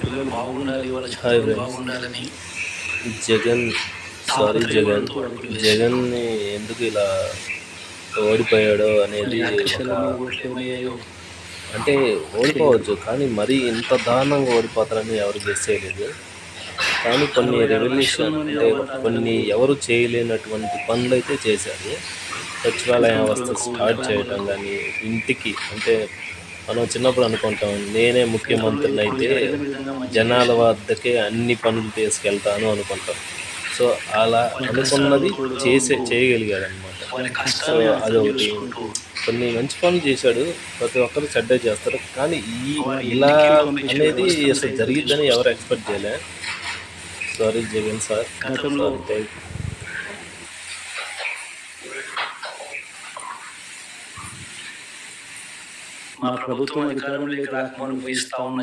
పిల్లలు బాగుండాలి, వాళ్ళ హాయ్ చదువులు ఫ్రెండ్స్. బాగుండాలని జగన్ సారీ జగన్ తాపత్రయపడుతూ అడుగులు వేశారు. జగన్ని ఎందుకు ఇలా ఓడిపోయాడో అనేది మరి ఒక, అధ్యక్షుల మీ ఓట్లు ఏమయ్యాయో? అంటే ఓడిపోవచ్చు కానీ మరీ ఇంత దారుణంగా ఓడిపోతారని ఎవరు గెస్ చేయలేదు. కానీ కొన్ని 66 లక్షల రెవల్యూషన్ మంది అంటే కొన్ని ఓటర్లకు ఎవరు చేయలేనటువంటి పనులు అయితే చేశారు. సచివాలయ వ్యవస్థ వితంతువులకు స్టార్ట్ చేయటం వికలాంగులకు కానీ, ఇంటికి అంటే మనం చిన్నప్పుడు అనుకుంటాం నేనే గతంలో ముఖ్యమంత్రిని ఎప్పుడు అయితే జరగని విధంగా మంచి జనాల చేశారు. వద్దకే అన్ని పనులు తీసుకెళ్తాను అనుకుంటాం. సో అలా వాళ్ళ అనుకున్నది కష్టాలకు తోడుగా ఉంటూ చేయగలిగాడనమాట. వాళ్ళ సో కష్టాన్ని అర్థం అదొకటి. చేసుకుంటూ కొన్ని మంచి పనులు చేశాడు. ప్రతి ఒక్కరు చెడ్డే చేస్తారు. కానీ వాళ్ళ ఇలా ఇంటికి పంపించే అనేది వ్యవస్థను అసలు సైతం జరిగిద్దని ఎవరు తీసుకొచ్చారు. ఎక్స్పెక్ట్ చేయలే. Sorry Jagan sir. గతంలో సారీ థ్యాంక్ మా ప్రభుత్వం అధికారంలోకి రాకముందు ఇస్తా ఉన్న